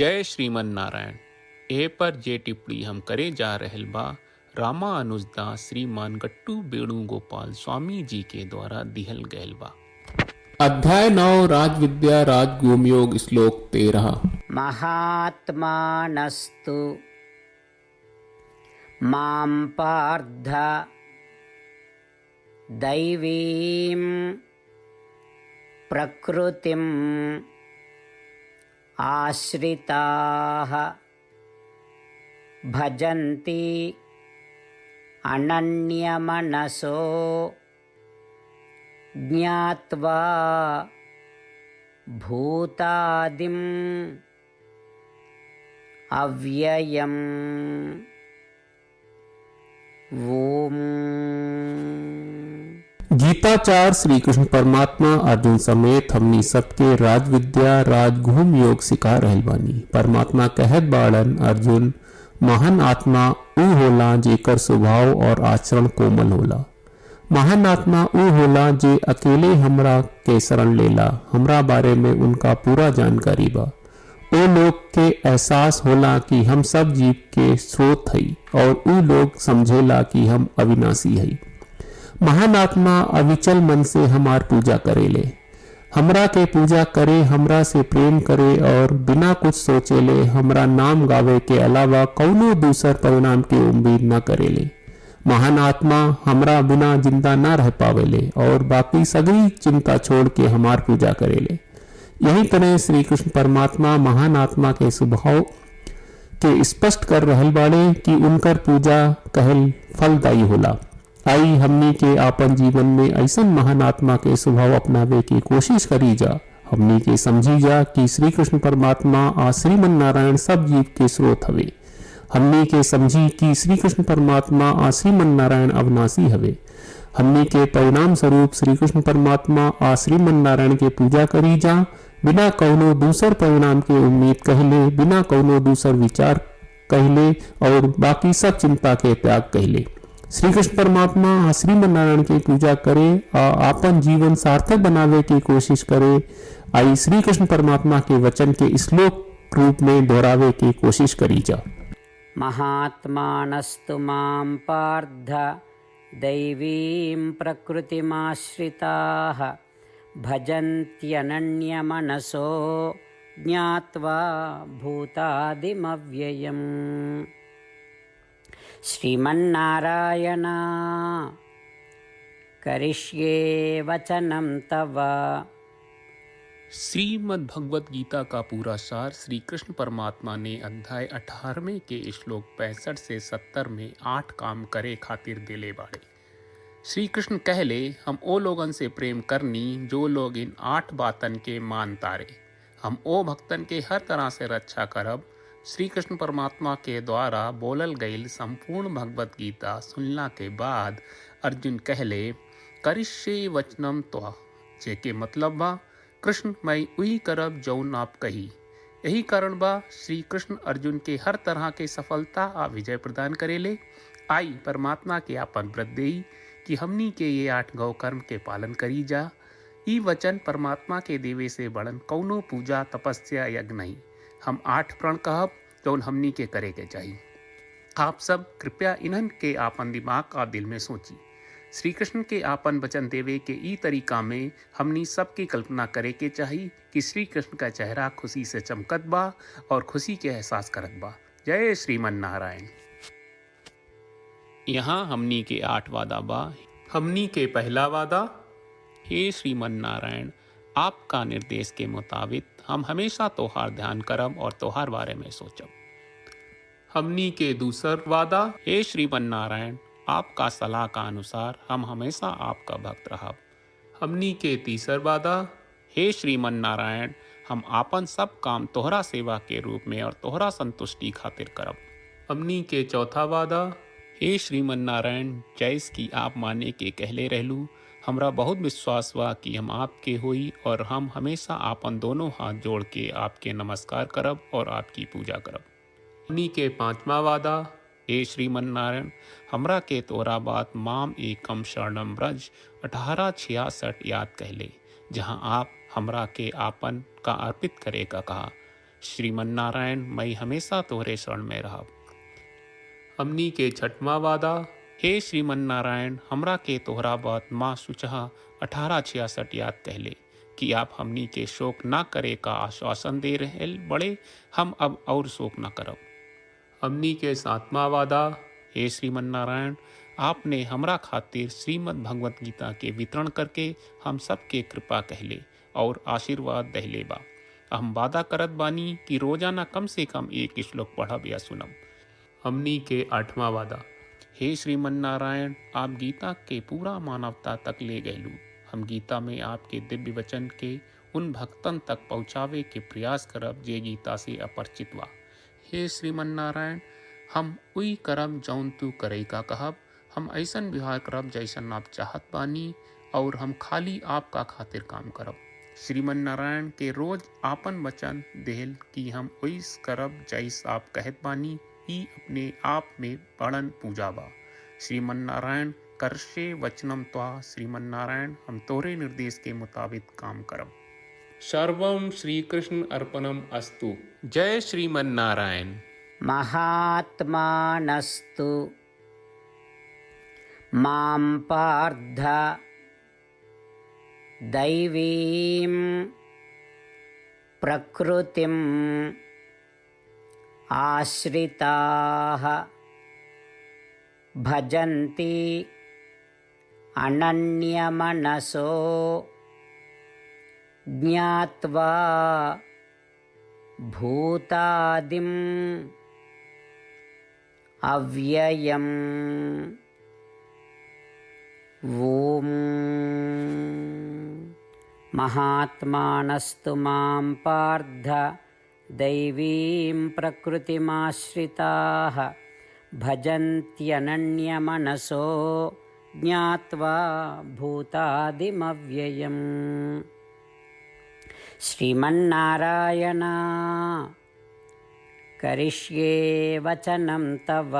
जय श्रीमन नारायण। ए पर जे टिप्पणी हम करे जा रहल बा रामानुजदास श्रीमान गट्टू वेणुगोपाल स्वामी जी के द्वारा दिहल गयल बा। अध्याय 9 राजविद्या राजगुम योग श्लोक 13। महात्मानस्तु मां पार्थ दैवीं प्रकृतिम् आश्रिताः भजन्ति अनन्यमनसो ज्ञात्वा भूतादिम् अव्ययम्। ओम। गीताचार्य श्री कृष्ण परमात्मा अर्जुन समेत हमनी सबके राजविद्या राजगुम योग सिखा रहल बानी। परमात्मा कहत बाड़न, अर्जुन महान आत्मा ऊ होला जेकर स्वभाव और आचरण कोमल होला। महान आत्मा ऊ होला जे अकेले हमरा के शरण लेला, हमरा बारे में उनका पूरा जानकारी बा। ओ लोग के एहसास होला कि हम सब जीव के स्रोत हई और ऊ लोग समझेला कि हम अविनाशी हई। महान आत्मा अविचल मन से हमार पूजा करेले, हमरा के पूजा करे, हमरा से प्रेम करे और बिना कुछ सोचेले हमरा नाम गावे के अलावा कौनो दूसर परिणाम की उम्मीद न करेले। महान आत्मा हमरा बिना जिंदा न रह पावेले और बाकी सगली चिंता छोड़ के हमार पूजा करेले। यही तरह श्री कृष्ण परमात्मा महान आत्मा के स्वभाव के स्पष्ट कर रहल बाड़े कि उनकर पूजा कहल फलदायी होला। आई हमनी के आपन जीवन में ऐसा महान आत्मा के स्वभाव अपनावे की कोशिश करी जा। हमनी के समझी जा कि श्री कृष्ण परमात्मा आ श्रीमन नारायण सब जीव के स्रोत हवे। हमनी के समझी कि श्री कृष्ण परमात्मा आ श्रीमन नारायण अविनाशी हवे। हमनी के परिणाम स्वरूप श्री कृष्ण परमात्मा आ श्रीमन नारायण के पूजा करी जा, बिना कौनो दूसर परिणाम के उम्मीद कहले, बिना कौनो दूसर विचार कहले और बाकी सब चिंता के त्याग कहले। श्री कृष्ण परमात्मा श्रीमन नारायण की पूजा करे और आपन जीवन सार्थक बनावे की कोशिश करे। आई श्री कृष्ण परमात्मा के वचन के श्लोक रूप में दोहरावे की कोशिश करी जा। महात्मानस्तु मां पार्थ दैवीं प्रकृतिमाश्रिताः भजन्त्यनन्यमनसो ज्ञात्वा भूतादिमव्ययम्। श्रीमन्नारायण करिष्ये वचनं तव। श्रीमद् भगवत गीता का पूरा सार श्री कृष्ण परमात्मा ने अध्याय 18वें के श्लोक 65 से 70 में 8 काम करे खातिर दिले बाड़े। श्री कृष्ण कहले, हम ओ लोगन से प्रेम करनी जो लोग इन 8 बातन के मान तारे। हम ओ भक्तन के हर तरह से रक्षा करब। श्री कृष्ण परमात्मा के द्वारा बोलल गईल संपूर्ण भगवत गीता सुनला के बाद अर्जुन कहले, करिष्ये वचनम त्वा, जेके मतलब बा कृष्ण मैं वही करब जौन आप कही। यही कारण बा श्री कृष्ण अर्जुन के हर तरह के सफलता आ विजय प्रदान करेले। आई परमात्मा के आपन व्रत देई कि हमनी के ये 8 गौ कर्म के पालन करी जा। ई वचन परमात्मा के देवे से बड़न कौनो पूजा तपस्या यज्ञ नहीं। हम 8 प्रण कहब जौन हमनी के करे के चाहिए। आप सब कृपया इन्हन के आपन दिमाग और दिल में सोची। श्री कृष्ण के आपन वचन देवे के ई तरीका में हमनी सब की कल्पना करे के चाहिए कि श्री कृष्ण का चेहरा खुशी से चमकत बा और खुशी के एहसास करत बा। जय श्रीमन नारायण। यहाँ हमनी के 8 वादा बा। हमनी के पहला वादा, हे श्रीमन नारायण आपका निर्देश के मुताबिक हम हमेशा तोहार ध्यान करब और तोहार बारे में सोचब। हमनी के दूसर वादा, हे श्रीमन नारायण आपका सलाह का अनुसार हम हमेशा आपका भक्त रहब। हमनी के तीसर वादा, हे श्रीमन नारायण हम आपन सब काम तोहरा सेवा के रूप में और तोहरा संतुष्टि खातिर करब। हमनी के चौथा वादा, हे श्रीमन नारायण जैस की आप माने के कहले रहलू, हमरा बहुत विश्वास बा कि हम आपके होई और हम हमेशा आपन दोनों हाथ जोड़ के आपके नमस्कार करब और आपकी पूजा करब। हमनी के पांचवा वादा, हे श्रीमन नारायण हमरा के तोरा बात माम एकम शरणम ब्रज 1866 याद कहले, जहाँ आप हमरा के आपन का अर्पित करे का कहा। श्रीमन्नारायण मैं हमेशा तोहरे शरण में रहा। हमनी के छठवां वादा। हे श्रीमन्नारायण हमरा के तोहरा बात माँ सुचहा 1866 याद कहले कि आप हमनी के शोक ना करे का आश्वासन दे रहे बड़े, हम अब और शोक ना करब। हमनी के सातवां वादा। हे श्रीमन्नारायण आपने हमरा खातिर श्रीमद् भगवत गीता के वितरण करके हम सबके कृपा कहले और आशीर्वाद दहले बा। हम वादा करत बानी कि रोजाना कम से कम एक श्लोक पढ़ब या सुनब। हमनी के आठवां वादा। हे श्रीमन्नारायण आप गीता के पूरा मानवता तक ले गयलू। हम गीता में आपके दिव्य वचन के उन भक्तन तक पहुँचावे के प्रयास करब जे गीता से अपरिचित बा। हे श्रीमन्नारायण हम उई करब जौन तू करे का कहब। हम ऐसन व्यवहार करब जैसन आप चाहत बानी और हम खाली आपका खातिर काम करब। श्रीमन्नारायण के रोज आपन वचन देहल कि हम ओइस करब जैस आप कहत बानी, ई अपने आप में बड़न पूजा बा। श्रीमन्नारायण करशे वचनम त्वा। श्रीमन्नारायण हम तोरे निर्देश के मुताबिक काम करब। सर्वं श्री कृष्ण अर्पणम अस्तु। जय श्रीमन्नारायण। महात्मानस्तु मां पार्थ दैवीं प्रकृतिम् आश्रिताः भजन्ति अनन्यमनसो ज्ञात्वा भूतादिम् अव्ययम्। ॐ महात्मानस्तु मां पार्थ दैवीं प्रकृतिमाश्रिताः भजन्त्यनन्यमनसो ज्ञात्वा भूतादिमव्ययम्। श्रीमन्नारायण करिष्ये वचनं तव।